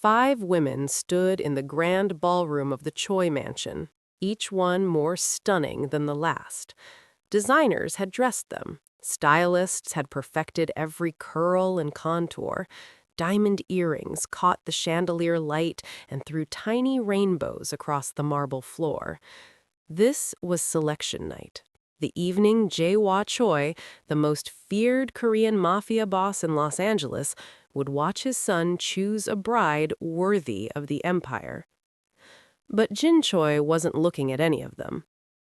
5 women stood in the grand ballroom of the Choi mansion, each one more stunning than the last. Designers had dressed them. Stylists had perfected every curl and contour. Diamond earrings caught the chandelier light and threw tiny rainbows across the marble floor. This was selection night. The evening Jae Choi, the most feared Korean mafia boss in Los Angeles, would watch his son choose a bride worthy of the empire. But Jin Choi wasn't looking at any of them.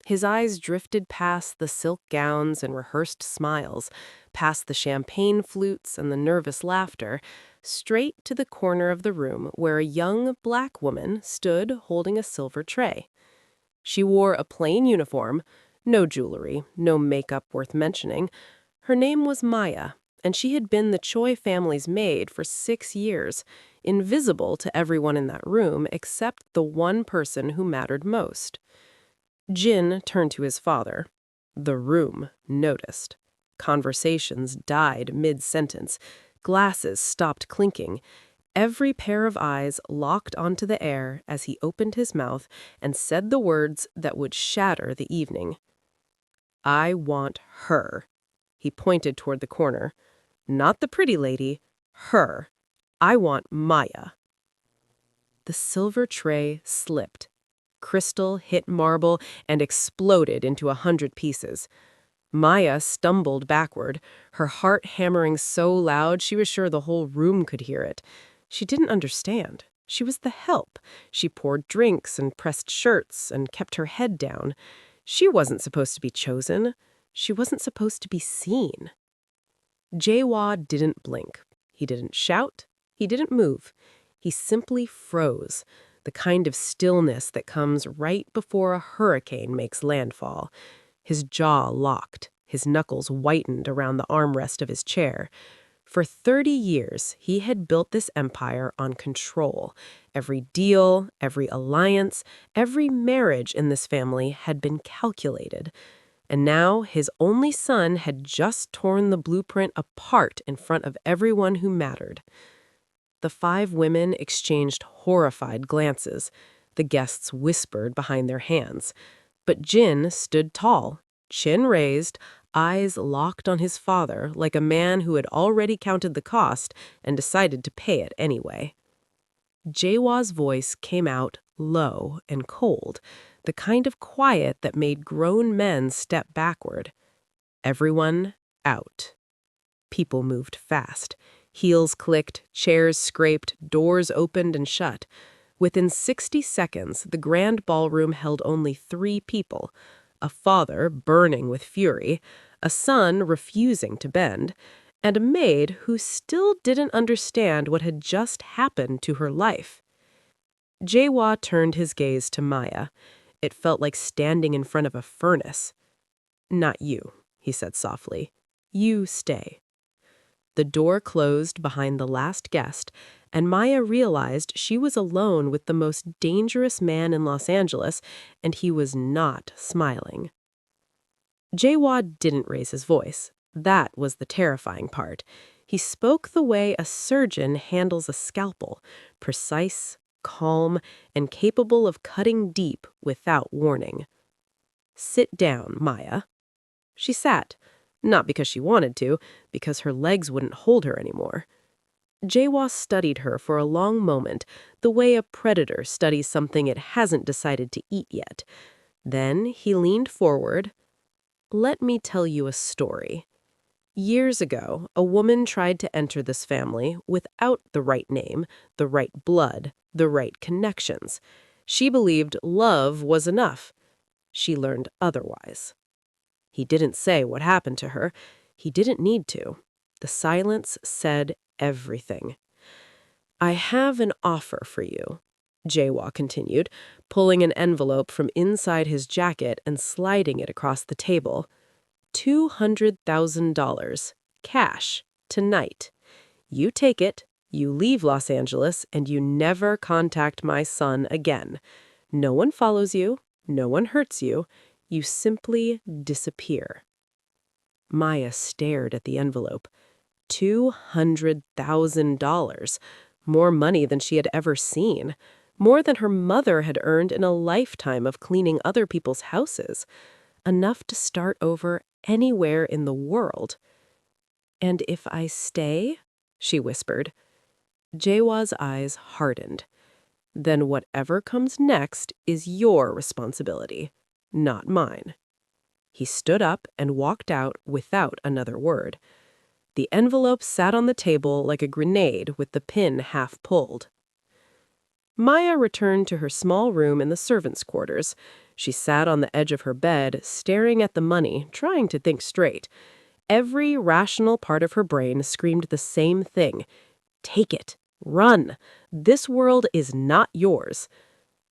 His eyes drifted past the silk gowns and rehearsed smiles, past the champagne flutes and the nervous laughter, straight to the corner of the room where a young black woman stood holding a silver tray. She wore a plain uniform, no jewelry, no makeup worth mentioning. Her name was Maya, and she had been the Choi family's maid for 6 years, invisible to everyone in that room except the one person who mattered most. Jin turned to his father. The room noticed. Conversations died mid-sentence. Glasses stopped clinking. Every pair of eyes locked onto the air as he opened his mouth and said the words that would shatter the evening. "I want her." He pointed toward the corner. "Not the pretty lady, her. I want Maya." The silver tray slipped. Crystal hit marble and exploded into 100 pieces. Maya stumbled backward, her heart hammering so loud she was sure the whole room could hear it. She didn't understand. She was the help. She poured drinks and pressed shirts and kept her head down. She wasn't supposed to be chosen. She wasn't supposed to be seen. Jae didn't blink. He didn't shout. He didn't move. He simply froze, the kind of stillness that comes right before a hurricane makes landfall. His jaw locked. His knuckles whitened around the armrest of his chair. For 30 years, he had built this empire on control. Every deal, every alliance, every marriage in this family had been calculated. And now his only son had just torn the blueprint apart in front of everyone who mattered. The 5 women exchanged horrified glances. The guests whispered behind their hands. But Jin stood tall, chin raised, eyes locked on his father like a man who had already counted the cost and decided to pay it anyway. Jaewa's voice came out low and cold, the kind of quiet that made grown men step backward. Everyone out. People moved fast. Heels clicked, chairs scraped, doors opened and shut. Within 60 seconds, the grand ballroom held only 3 people: a father burning with fury, a son refusing to bend, and a maid who still didn't understand what had just happened to her life. Jae turned his gaze to Maya. It felt like standing in front of a furnace. "Not you," he said softly. "You stay." The door closed behind the last guest, and Maya realized she was alone with the most dangerous man in Los Angeles, and he was not smiling. Jae didn't raise his voice. That was the terrifying part. He spoke the way a surgeon handles a scalpel, precise, calm, and capable of cutting deep without warning. "Sit down, Maya." She sat, not because she wanted to, because her legs wouldn't hold her anymore. Jae studied her for a long moment, the way a predator studies something it hasn't decided to eat yet. Then he leaned forward. "Let me tell you a story. Years ago, a woman tried to enter this family without the right name, the right blood, the right connections. She believed love was enough. She learned otherwise." He didn't say what happened to her. He didn't need to. The silence said everything. "I have an offer for you," Jae continued, pulling an envelope from inside his jacket and sliding it across the table. $200,000, cash, tonight. You take it, you leave Los Angeles, and you never contact my son again. No one follows you, no one hurts you. You simply disappear." Maya stared at the envelope. $200,000. More money than she had ever seen. More than her mother had earned in a lifetime of cleaning other people's houses. Enough to start over anywhere in the world. "And if I stay?" she whispered. Jaewa's eyes hardened. "Then whatever comes next is your responsibility, not mine." He stood up and walked out without another word. The envelope sat on the table like a grenade with the pin half pulled. Maya returned to her small room in the servants' quarters. She sat on the edge of her bed, staring at the money, trying to think straight. Every rational part of her brain screamed the same thing. Take it. Run. This world is not yours.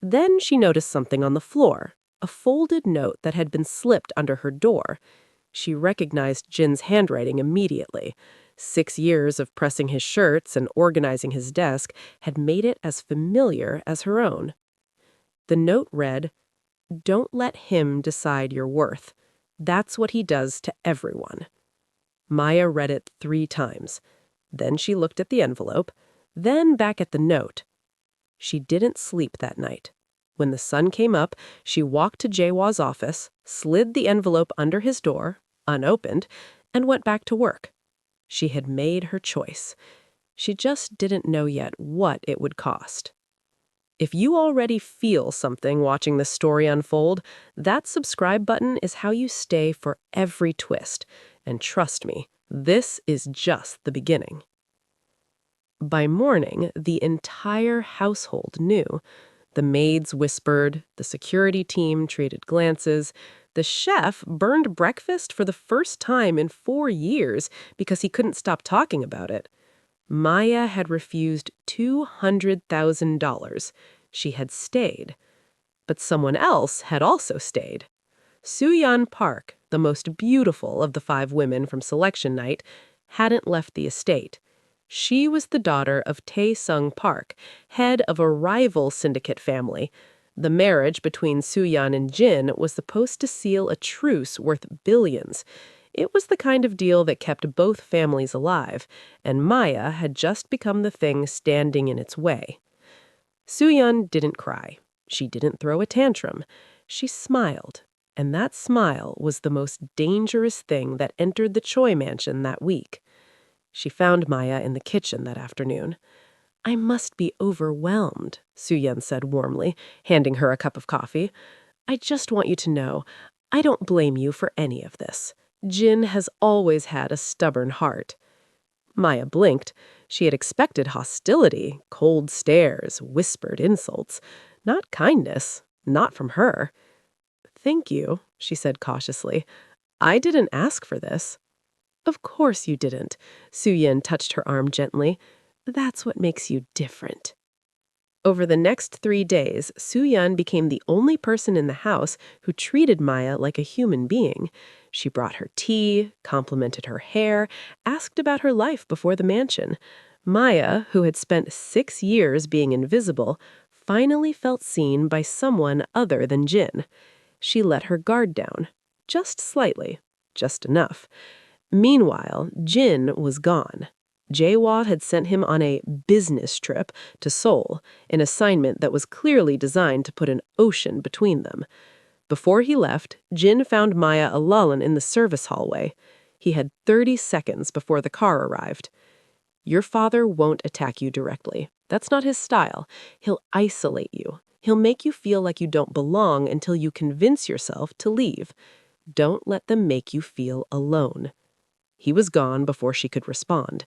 Then she noticed something on the floor, a folded note that had been slipped under her door. She recognized Jin's handwriting immediately. 6 years of pressing his shirts and organizing his desk had made it as familiar as her own. The note read, "Don't let him decide your worth. That's what he does to everyone." Maya read it 3 times. Then she looked at the envelope, then back at the note. She didn't sleep that night. When the sun came up, she walked to Jaewa's office, slid the envelope under his door, unopened, and went back to work. She had made her choice. She just didn't know yet what it would cost. If you already feel something watching this story unfold, that subscribe button is how you stay for every twist. And trust me, this is just the beginning. By morning, the entire household knew. The maids whispered, the security team traded glances. The chef burned breakfast for the first time in 4 years because he couldn't stop talking about it. Maya had refused $200,000. She had stayed. But someone else had also stayed. Soo-yeon Park, the most beautiful of the 5 women from selection night, hadn't left the estate. She was the daughter of Tae-sung Park, head of a rival syndicate family. The marriage between Soo-yeon and Jin was supposed to seal a truce worth billions. It was the kind of deal that kept both families alive, and Maya had just become the thing standing in its way. Soo-yeon didn't cry. She didn't throw a tantrum. She smiled, and that smile was the most dangerous thing that entered the Choi mansion that week. She found Maya in the kitchen that afternoon. "I must be overwhelmed," Soo-yeon said warmly, handing her a cup of coffee. "I just want you to know, I don't blame you for any of this. Jin has always had a stubborn heart." Maya blinked. She had expected hostility, cold stares, whispered insults. Not kindness, not from her. "Thank you," she said cautiously. "I didn't ask for this." "Of course you didn't." Soo-yeon touched her arm gently. "That's what makes you different." Over the next 3 days, Soo-yeon became the only person in the house who treated Maya like a human being. She brought her tea, complimented her hair, asked about her life before the mansion. Maya, who had spent 6 years being invisible, finally felt seen by someone other than Jin. She let her guard down. Just slightly. Just enough. Meanwhile, Jin was gone. Jae had sent him on a business trip to Seoul, an assignment that was clearly designed to put an ocean between them. Before he left, Jin found Maya alone in the service hallway. He had 30 seconds before the car arrived. "Your father won't attack you directly. That's not his style. He'll isolate you. He'll make you feel like you don't belong until you convince yourself to leave. Don't let them make you feel alone." He was gone before she could respond.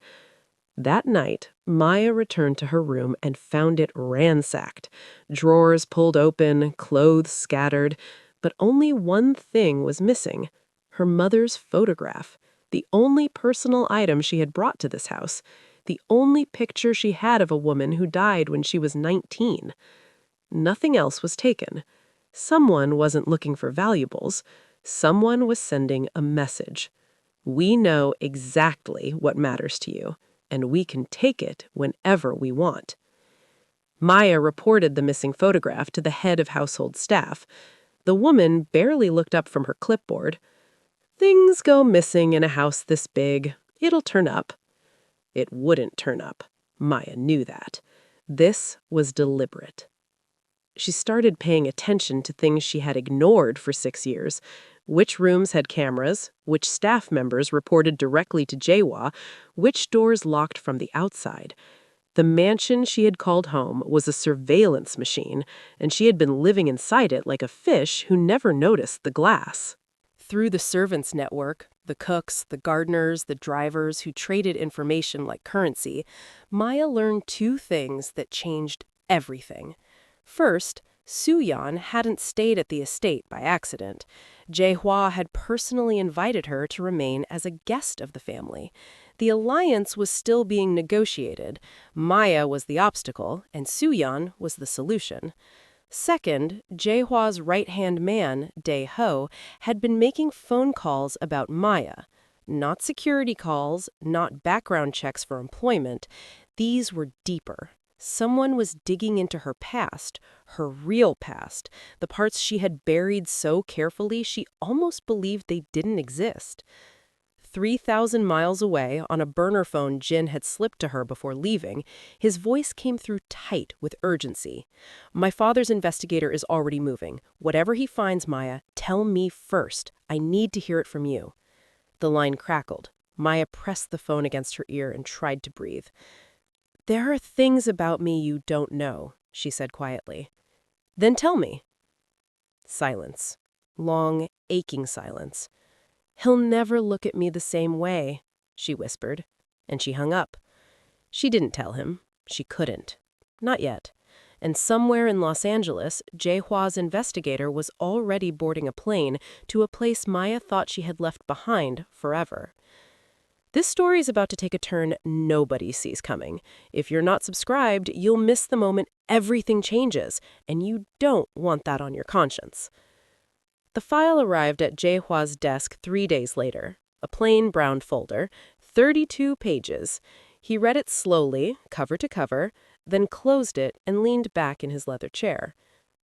That night, Maya returned to her room and found it ransacked. Drawers pulled open, clothes scattered, but only one thing was missing: her mother's photograph, the only personal item she had brought to this house, the only picture she had of a woman who died when she was 19. Nothing else was taken. Someone wasn't looking for valuables. Someone was sending a message. "We know exactly what matters to you, and we can take it whenever we want." Maya reported the missing photograph to the head of household staff. The woman barely looked up from her clipboard. "Things go missing in a house this big. It'll turn up." It wouldn't turn up. Maya knew that. This was deliberate. She started paying attention to things she had ignored for 6 years. Which rooms had cameras, which staff members reported directly to Jaehwa, which doors locked from the outside. The mansion she had called home was a surveillance machine, and she had been living inside it like a fish who never noticed the glass. Through the servants' network, the cooks, the gardeners, the drivers who traded information like currency, Maya learned two things that changed everything. First, Soo-yeon hadn't stayed at the estate by accident. Jae-hwa had personally invited her to remain as a guest of the family. The alliance was still being negotiated. Maya was the obstacle, and Soo-yeon was the solution. Second, Jae-hwa's right-hand man, Dejo, had been making phone calls about Maya. Not security calls, not background checks for employment. These were deeper. Someone was digging into her past, her real past, the parts she had buried so carefully she almost believed they didn't exist. 3,000 miles away, on a burner phone Jin had slipped to her before leaving, his voice came through tight with urgency. "My father's investigator is already moving. Whatever he finds, Maya, tell me first. I need to hear it from you." The line crackled. Maya pressed the phone against her ear and tried to breathe. "There are things about me you don't know," she said quietly. "Then tell me." Silence. Long, aching silence. "He'll never look at me the same way," she whispered, and she hung up. She didn't tell him. She couldn't. Not yet. And somewhere in Los Angeles, Jae-hwa's investigator was already boarding a plane to a place Maya thought she had left behind forever. This story is about to take a turn nobody sees coming. If you're not subscribed, you'll miss the moment everything changes, and you don't want that on your conscience. The file arrived at Jae-hwa's desk 3 days later. A plain brown folder, 32 pages. He read it slowly, cover to cover, then closed it and leaned back in his leather chair.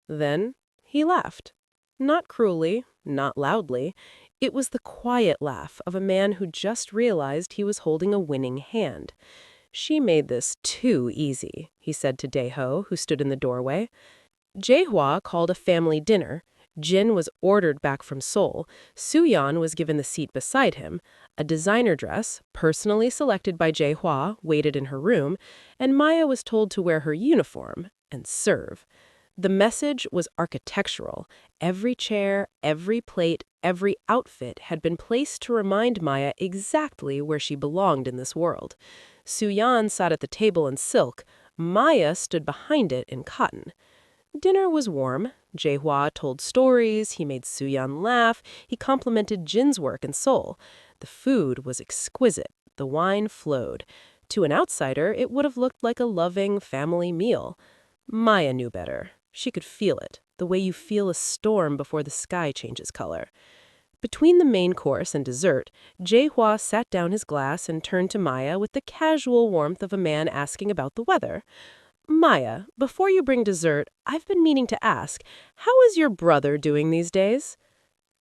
Then he laughed. Not cruelly, not loudly. It was the quiet laugh of a man who just realized he was holding a winning hand. "She made this too easy," he said to Deho, who stood in the doorway. Jae-hwa called a family dinner. Jin was ordered back from Seoul. Soo-yeon was given the seat beside him. A designer dress, personally selected by Jae-hwa, waited in her room, and Maya was told to wear her uniform and serve. The message was architectural. Every chair, every plate, every outfit had been placed to remind Maya exactly where she belonged in this world. Soo-yeon sat at the table in silk. Maya stood behind it in cotton. Dinner was warm. Jae-hwa told stories, he made Soo-yeon laugh, he complimented Jin's work in Seoul. The food was exquisite. The wine flowed. To an outsider, it would have looked like a loving family meal. Maya knew better. She could feel it, the way you feel a storm before the sky changes color. Between the main course and dessert, Jae-hwa sat down his glass and turned to Maya with the casual warmth of a man asking about the weather. "Maya, before you bring dessert, I've been meaning to ask, how is your brother doing these days?"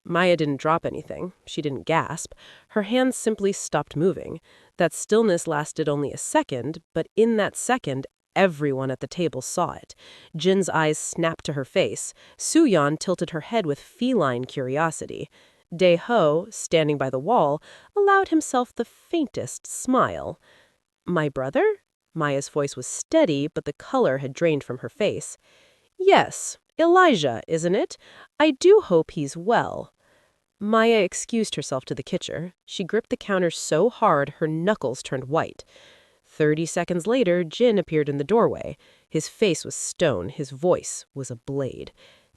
Maya didn't drop anything. She didn't gasp. Her hands simply stopped moving. That stillness lasted only a second, but in that second, everyone at the table saw it. Jin's eyes snapped to her face. Soo-yeon tilted her head with feline curiosity. Dae-ho, standing by the wall, allowed himself the faintest smile. "My brother?" Maya's voice was steady, but the color had drained from her face. "Yes, Elijah, isn't it? I do hope he's well." Maya excused herself to the kitchen. She gripped the counter so hard her knuckles turned white. 30 seconds later, Jin appeared in the doorway. His face was stone, his voice was a blade.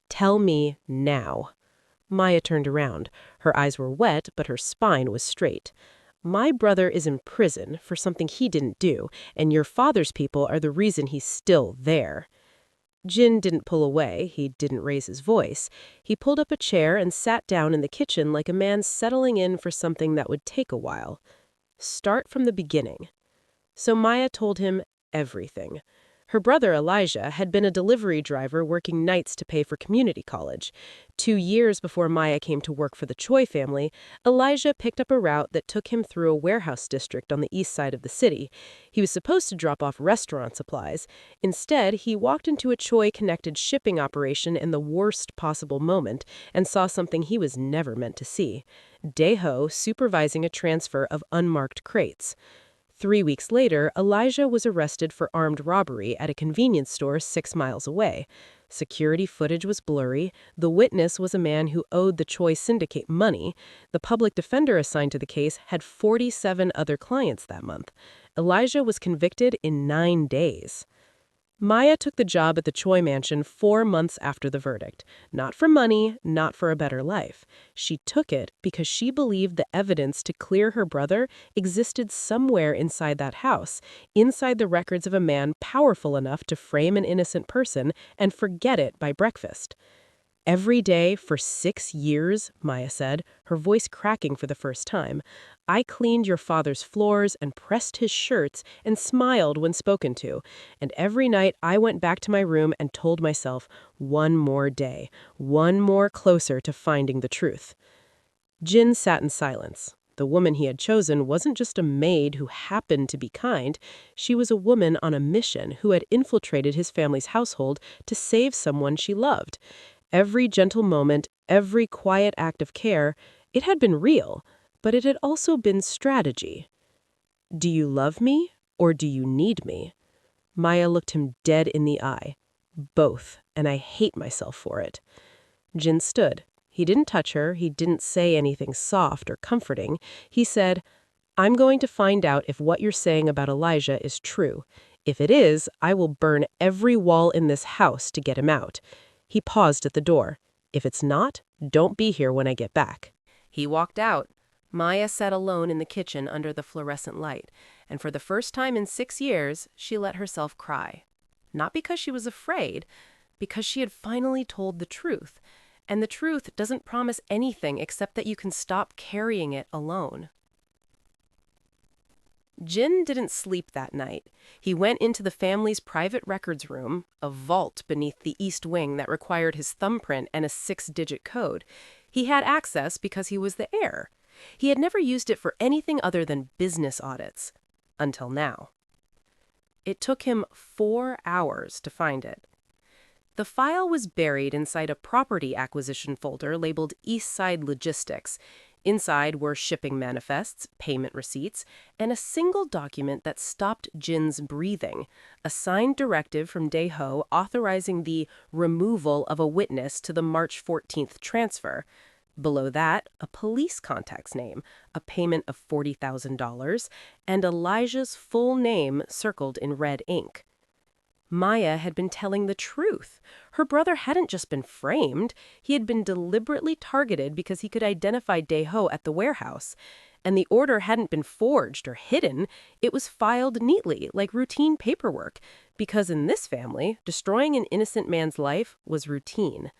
"Tell me now." Maya turned around. Her eyes were wet, but her spine was straight. "My brother is in prison for something he didn't do, and your father's people are the reason he's still there." Jin didn't pull away. He didn't raise his voice. He pulled up a chair and sat down in the kitchen like a man settling in for something that would take a while. "Start from the beginning." So Maya told him everything. Her brother Elijah had been a delivery driver working nights to pay for community college. 2 years before Maya came to work for the Choi family, Elijah picked up a route that took him through a warehouse district on the east side of the city. He was supposed to drop off restaurant supplies. Instead, he walked into a Choi-connected shipping operation in the worst possible moment and saw something he was never meant to see. Dejo supervising a transfer of unmarked crates. 3 weeks later, Elijah was arrested for armed robbery at a convenience store 6 miles away. Security footage was blurry. The witness was a man who owed the Choi syndicate money. The public defender assigned to the case had 47 other clients that month. Elijah was convicted in 9 days. Maya took the job at the Choi mansion 4 months after the verdict. Not for money, not for a better life. She took it because she believed the evidence to clear her brother existed somewhere inside that house, inside the records of a man powerful enough to frame an innocent person and forget it by breakfast. Every day for 6 years, Maya said, her voice cracking for the first time, I cleaned your father's floors and pressed his shirts and smiled when spoken to. And every night I went back to my room and told myself, one more day, one more closer to finding the truth. Jin sat in silence. The woman he had chosen wasn't just a maid who happened to be kind. She was a woman on a mission who had infiltrated his family's household to save someone she loved. Every gentle moment, every quiet act of care, it had been real, but it had also been strategy. Do you love me, or do you need me? Maya looked him dead in the eye. Both, and I hate myself for it. Jin stood. He didn't touch her, he didn't say anything soft or comforting. He said, I'm going to find out if what you're saying about Elijah is true. If it is, I will burn every wall in this house to get him out. He paused at the door. If it's not, don't be here when I get back. He walked out. Maya sat alone in the kitchen under the fluorescent light, and for the first time in 6 years, she let herself cry. Not because she was afraid, because she had finally told the truth. And the truth doesn't promise anything except that you can stop carrying it alone. Jin didn't sleep that night. He went into the family's private records room, a vault beneath the east wing that required his thumbprint and a 6-digit code. He had access because he was the heir. He had never used it for anything other than business audits. Until now. It took him 4 hours to find it. The file was buried inside a property acquisition folder labeled Eastside Logistics. Inside were shipping manifests, payment receipts, and a single document that stopped Jin's breathing, a signed directive from Dejo authorizing the removal of a witness to the March 14th transfer. Below that, a police contact's name, a payment of $40,000, and Elijah's full name circled in red ink. Maya had been telling the truth. Her brother hadn't just been framed. He had been deliberately targeted because he could identify Dejo at the warehouse. And the order hadn't been forged or hidden. It was filed neatly, like routine paperwork. Because in this family, destroying an innocent man's life was routine.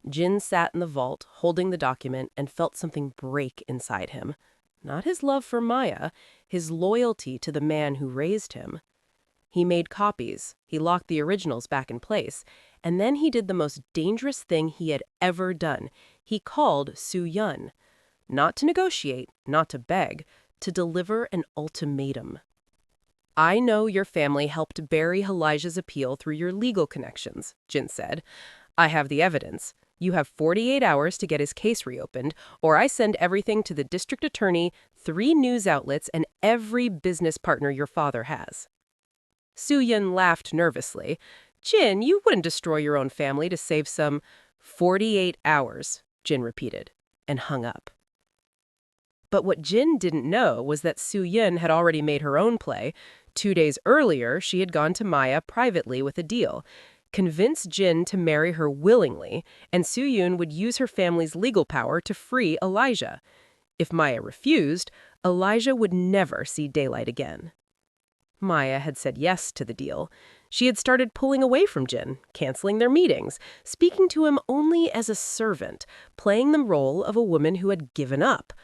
Jin sat in the vault, holding the document, and felt something break inside him. Not his love for Maya, his loyalty to the man who raised him. He made copies, he locked the originals back in place, and then he did the most dangerous thing he had ever done. He called Soo-Yun. Not to negotiate, not to beg, to deliver an ultimatum. I know your family helped bury Elijah's appeal through your legal connections, Jin said. I have the evidence. You have 48 hours to get his case reopened, or I send everything to the district attorney, 3 news outlets, and every business partner your father has. Soo-Yun laughed nervously. Jin, you wouldn't destroy your own family to save some 48 hours, Jin repeated, and hung up. But what Jin didn't know was that Soo-Yun had already made her own play. 2 days earlier, she had gone to Maya privately with a deal. Convince Jin to marry her willingly, and Soo-Yun would use her family's legal power to free Elijah. If Maya refused, Elijah would never see daylight again. Maya had said yes to the deal. She had started pulling away from Jin, canceling their meetings, speaking to him only as a servant, playing the role of a woman who had given up.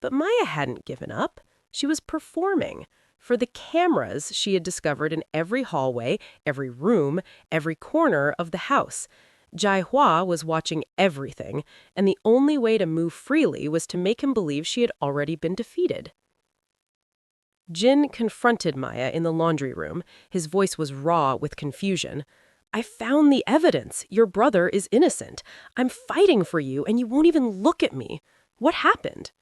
But Maya hadn't given up. She was performing. for the cameras she had discovered in every hallway, every room, every corner of the house. Jai-Hua was watching everything, and the only way to move freely was to make him believe she had already been defeated. Jin confronted Maya in the laundry room. His voice was raw with confusion. "I found the evidence. Your brother is innocent. I'm fighting for you, and you won't even look at me. What happened?"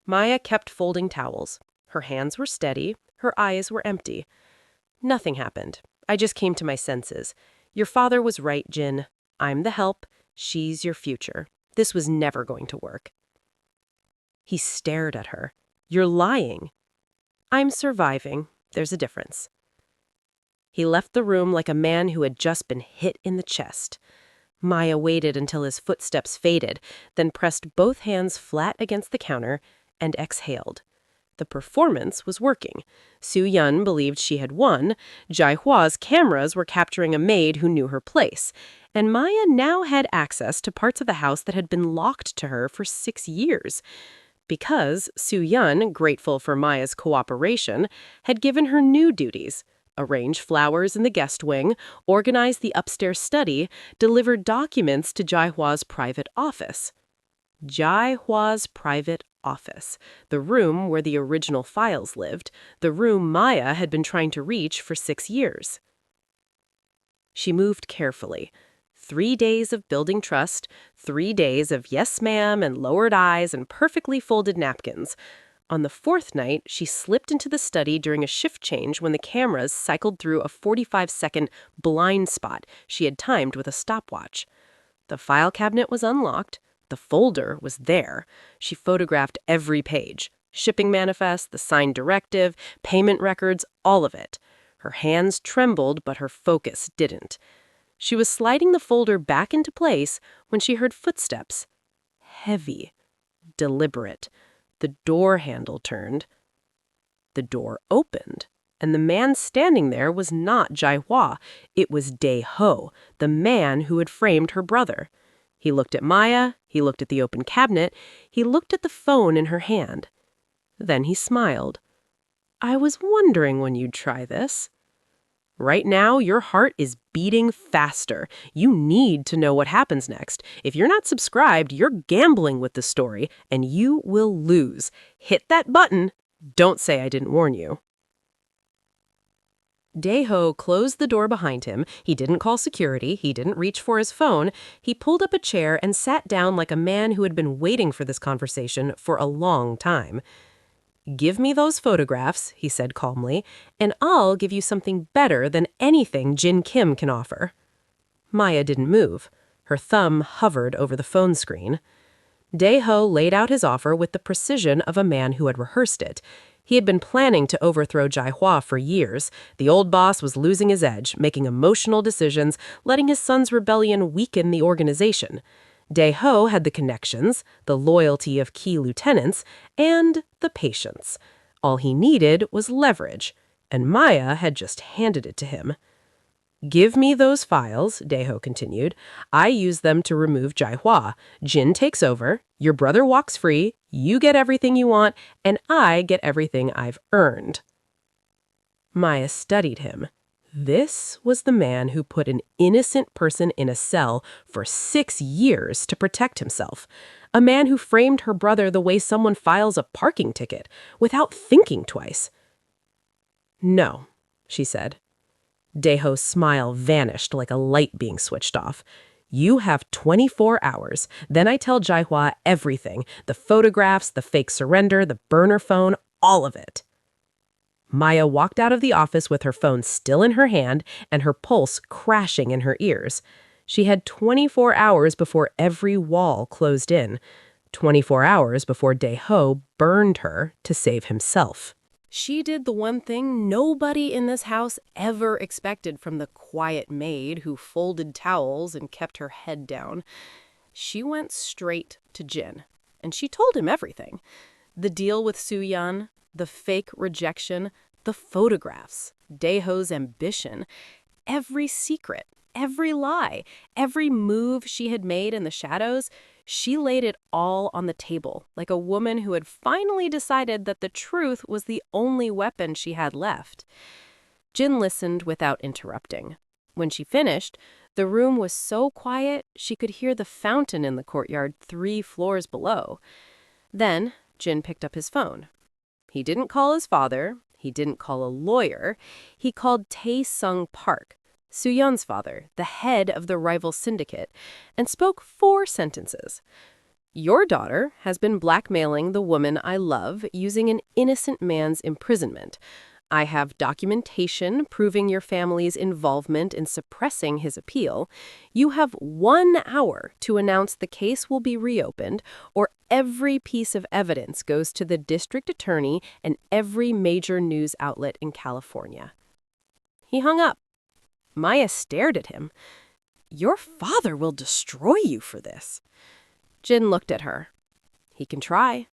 Maya kept folding towels. Her hands were steady. Her eyes were empty. "Nothing happened. I just came to my senses. Your father was right, Jin. I'm the help. She's your future. This was never going to work." He stared at her. "You're lying." "I'm surviving. There's a difference." He left the room like a man who had just been hit in the chest. Maya waited until his footsteps faded, then pressed both hands flat against the counter and exhaled. The performance was working. Su-Yun believed she had won. Jai-Hua's cameras were capturing a maid who knew her place. And Maya now had access to parts of the house that had been locked to her for 6 years. Because Su-Yun, grateful for Maya's cooperation, had given her new duties: arrange flowers in the guest wing, organize the upstairs study, deliver documents to Jai-Hua's private office. Jai-Hua's private office, the room where the original files lived, the room Maya had been trying to reach for 6 years. She moved carefully. 3 days of building trust, 3 days of yes ma'am and lowered eyes and perfectly folded napkins. On the 4th night, she slipped into the study during a shift change when the cameras cycled through a 45-second blind spot she had timed with a stopwatch. The file cabinet was unlocked. The folder was there. She photographed every page: shipping manifest, the signed directive, payment records, all of it. Her hands trembled, but her focus didn't. She was sliding the folder back into place when she heard footsteps. Heavy, deliberate. The door handle turned. The door opened, and the man standing there was not Jai-Hua. It was Dejo, the man who had framed her brother. He looked at Maya, he looked at the open cabinet, he looked at the phone in her hand. Then he smiled. "I was wondering when you'd try this. Right now, your heart is beating faster. You need to know what happens next. If you're not subscribed, you're gambling with the story, and you will lose. Hit that button. Don't say I didn't warn you." Dejo closed the door behind him. He didn't call security. He didn't reach for his phone. He pulled up a chair and sat down like a man who had been waiting for this conversation for a long time. "Give me those photographs," he said calmly, "and I'll give you something better than anything Jin Kim can offer." Maya didn't move. Her thumb hovered over the phone screen. Dejo laid out his offer with the precision of a man who had rehearsed it. He had been planning to overthrow Jai-Hua for years. The old boss was losing his edge, making emotional decisions, letting his son's rebellion weaken the organization. Dejo had the connections, the loyalty of key lieutenants, and the patience. All he needed was leverage, and Maya had just handed it to him. "Give me those files," Dejo continued. "I use them to remove Jai-Hua. Jin takes over, your brother walks free, you get everything you want, and I get everything I've earned." Maya studied him. This was the man who put an innocent person in a cell for 6 years to protect himself. A man who framed her brother the way someone files a parking ticket, without thinking twice. "No," she said. Dejo's smile vanished like a light being switched off. "You have 24 hours. Then I tell Jai-Hua everything. The photographs, the fake surrender, the burner phone, all of it." Maya walked out of the office with her phone still in her hand and her pulse crashing in her ears. She had 24 hours before every wall closed in. 24 hours before Dejo burned her to save himself. She did the one thing nobody in this house ever expected from the quiet maid who folded towels and kept her head down. She went straight to Jin, and she told him everything. The deal with Su-Yun, the fake rejection, the photographs, Dejo's ambition, every secret, every lie, every move she had made in the shadows. She laid it all on the table, like a woman who had finally decided that the truth was the only weapon she had left. Jin listened without interrupting. When she finished, the room was so quiet she could hear the fountain in the courtyard 3 floors below. Then Jin picked up his phone. He didn't call his father. He didn't call a lawyer. He called Tae-sung Park, Soo-yeon's father, the head of the rival syndicate, and spoke 4 sentences. Your daughter has been blackmailing the woman I love using an innocent man's imprisonment. I have documentation proving your family's involvement in suppressing his appeal. You have 1 hour to announce the case will be reopened, or every piece of evidence goes to the district attorney and every major news outlet in California. He hung up. Maya stared at him. Your father will destroy you for this. Jin looked at her. He can try.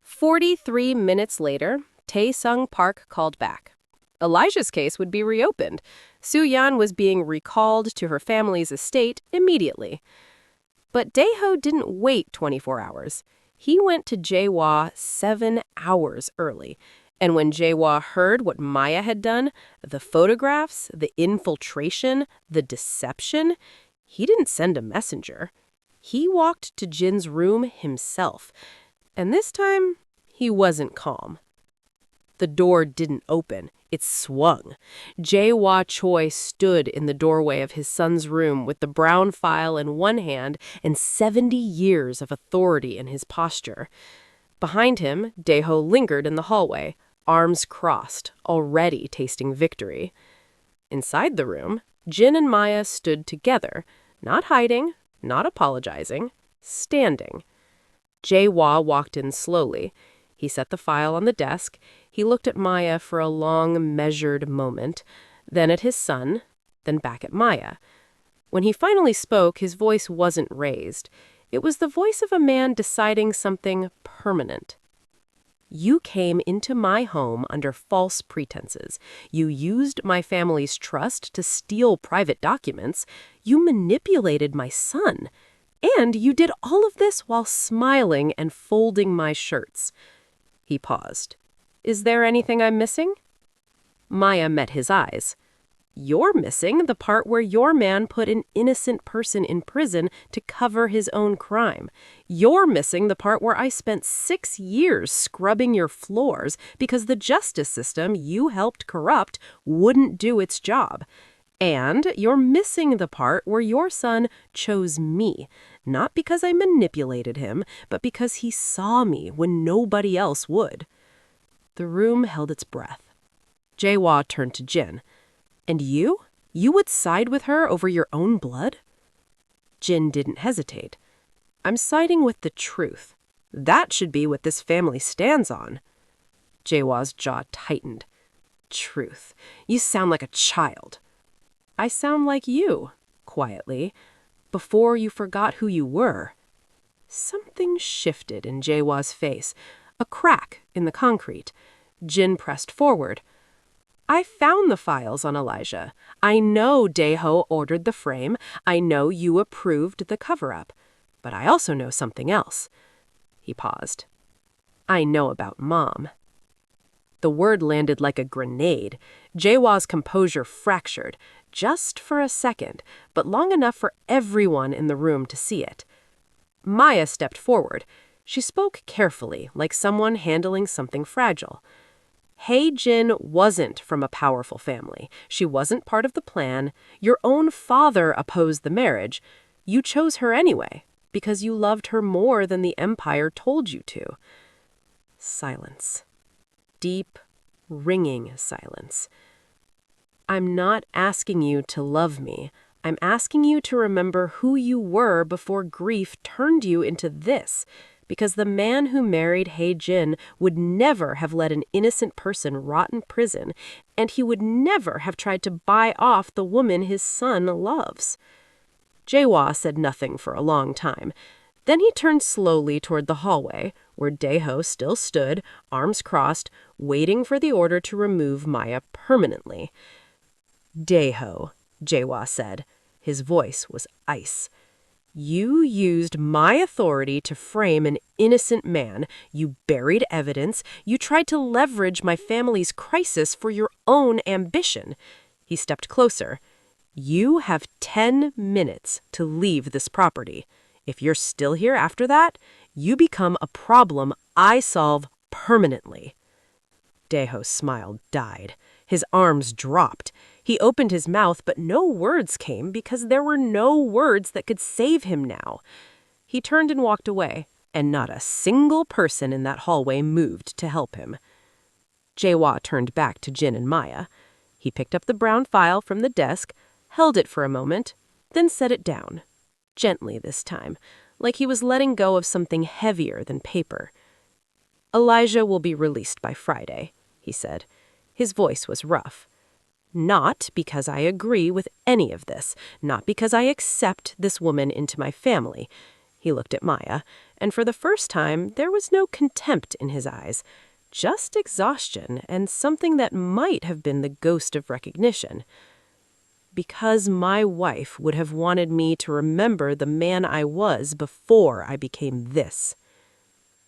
43 minutes later, Tae-sung Park called back. Elijah's case would be reopened. Soo-yeon was being recalled to her family's estate immediately. But Dejo didn't wait 24 hours. He went to Jae-wha 7 hours early. And when Jae-wha heard what Maya had done, the photographs, the infiltration, the deception, he didn't send a messenger. He walked to Jin's room himself. And this time, he wasn't calm. The door didn't open. It swung. Jae-wha Choi stood in the doorway of his son's room with the brown file in one hand and 70 years of authority in his posture. Behind him, Dejo lingered in the hallway, arms crossed, already tasting victory. Inside the room, Jin and Maya stood together, not hiding, not apologizing, standing. Jae-wha walked in slowly. He set the file on the desk. He looked at Maya for a long, measured moment, then at his son, then back at Maya. When he finally spoke, his voice wasn't raised. It was the voice of a man deciding something permanent. You came into my home under false pretenses. You used my family's trust to steal private documents. You manipulated my son. And you did all of this while smiling and folding my shirts. He paused. Is there anything I'm missing? Maya met his eyes. You're missing the part where your man put an innocent person in prison to cover his own crime. You're missing the part where I spent 6 years scrubbing your floors because the justice system you helped corrupt wouldn't do its job. And you're missing the part where your son chose me, not because I manipulated him, but because he saw me when nobody else would. The room held its breath. Jae-wha turned to Jin. And you? You would side with her over your own blood? Jin didn't hesitate. I'm siding with the truth. That should be what this family stands on. Jae-wha's jaw tightened. Truth. You sound like a child. I sound like you, quietly, before you forgot who you were. Something shifted in Jae-wha's face, a crack in the concrete. Jin pressed forward. I found the files on Elijah. I know Dejo ordered the frame. I know you approved the cover-up. But I also know something else. He paused. I know about Mom. The word landed like a grenade. Jae-wha's composure fractured, just for a second, but long enough for everyone in the room to see it. Maya stepped forward. She spoke carefully, like someone handling something fragile. Hae Jin wasn't from a powerful family. She wasn't part of the plan. Your own father opposed the marriage. You chose her anyway, because you loved her more than the empire told you to. Silence. Deep, ringing silence. I'm not asking you to love me. I'm asking you to remember who you were before grief turned you into this, because the man who married Hae Jin would never have let an innocent person rot in prison, and he would never have tried to buy off the woman his son loves. Jae-wha said nothing for a long time. Then he turned slowly toward the hallway, where Dejo still stood, arms crossed, waiting for the order to remove Maya permanently. Dejo, Jae-wha said. His voice was ice. You used my authority to frame an innocent man. You buried evidence. You tried to leverage my family's crisis for your own ambition. He stepped closer. You have 10 minutes to leave this property. If you're still here after that, you become a problem I solve permanently. Dejo's smile died. His arms dropped. He opened his mouth, but no words came because there were no words that could save him now. He turned and walked away, and not a single person in that hallway moved to help him. Jae-wha turned back to Jin and Maya. He picked up the brown file from the desk, held it for a moment, then set it down. Gently this time, like he was letting go of something heavier than paper. Elijah will be released by Friday, he said. His voice was rough. Not because I agree with any of this, not because I accept this woman into my family. He looked at Maya, and for the first time there was no contempt in his eyes, just exhaustion and something that might have been the ghost of recognition. Because my wife would have wanted me to remember the man I was before I became this.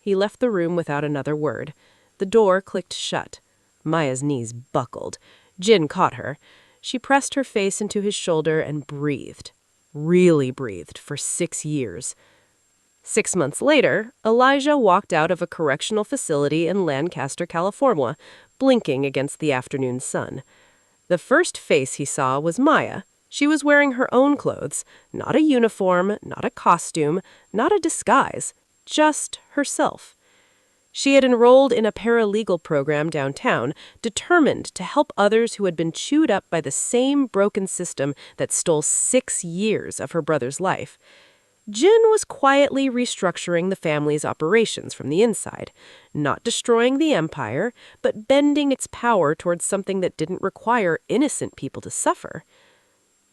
He left the room without another word. The door clicked shut. Maya's knees buckled. Jin caught her. She pressed her face into his shoulder and breathed. Really breathed for 6 years. 6 months later, Elijah walked out of a correctional facility in Lancaster, California, blinking against the afternoon sun. The first face he saw was Maya. She was wearing her own clothes, not a uniform, not a costume, not a disguise, just herself. She had enrolled in a paralegal program downtown, determined to help others who had been chewed up by the same broken system that stole 6 years of her brother's life. Jin was quietly restructuring the family's operations from the inside, not destroying the empire, but bending its power towards something that didn't require innocent people to suffer.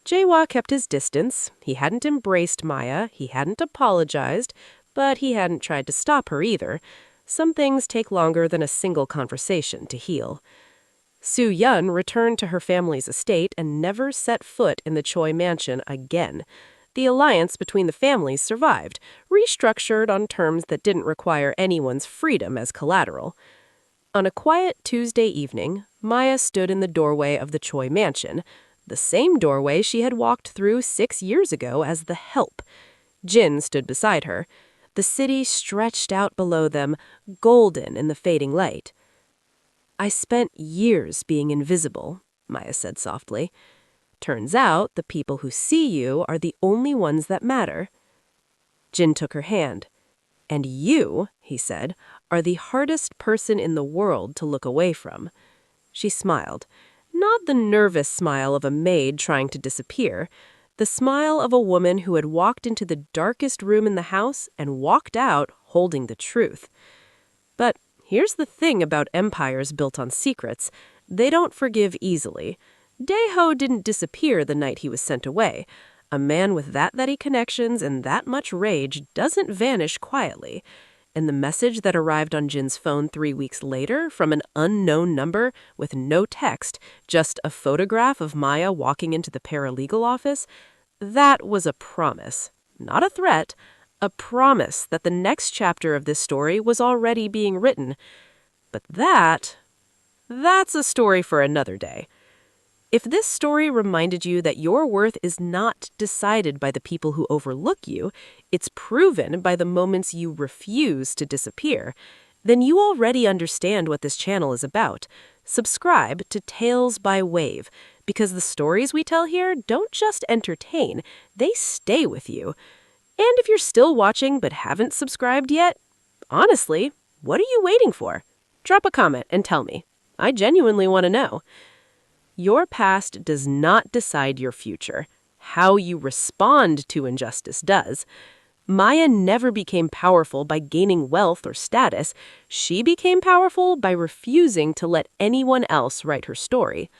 Jae-wha kept his distance. He hadn't embraced Maya, he hadn't apologized, but he hadn't tried to stop her either. Some things take longer than a single conversation to heal. Soo-yeon returned to her family's estate and never set foot in the Choi mansion again. The alliance between the families survived, restructured on terms that didn't require anyone's freedom as collateral. On a quiet Tuesday evening, Maya stood in the doorway of the Choi mansion, the same doorway she had walked through 6 years ago as the help. Jin stood beside her. The city stretched out below them, golden in the fading light. "I spent years being invisible," Maya said softly. "Turns out the people who see you are the only ones that matter." Jin took her hand. "And you," he said, "are the hardest person in the world to look away from." She smiled. Not the nervous smile of a maid trying to disappear. The smile of a woman who had walked into the darkest room in the house and walked out holding the truth. But here's the thing about empires built on secrets. They don't forgive easily. Dejo didn't disappear the night he was sent away. A man with that many connections and that much rage doesn't vanish quietly. And the message that arrived on Jin's phone 3 weeks later from an unknown number with no text, just a photograph of Maya walking into the paralegal office, that was a promise, not a threat, a promise that the next chapter of this story was already being written. But that's a story for another day. If this story reminded you that your worth is not decided by the people who overlook you, it's proven by the moments you refuse to disappear, then you already understand what this channel is about. Subscribe to Tales by Wave, because the stories we tell here don't just entertain, they stay with you. And if you're still watching but haven't subscribed yet, honestly, what are you waiting for? Drop a comment and tell me. I genuinely want to know. Your past does not decide your future. How you respond to injustice does. Maya never became powerful by gaining wealth or status. She became powerful by refusing to let anyone else write her story.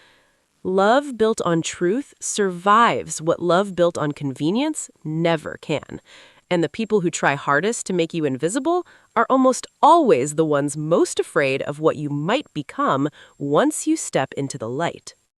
Love built on truth survives what love built on convenience never can. And the people who try hardest to make you invisible are almost always the ones most afraid of what you might become once you step into the light.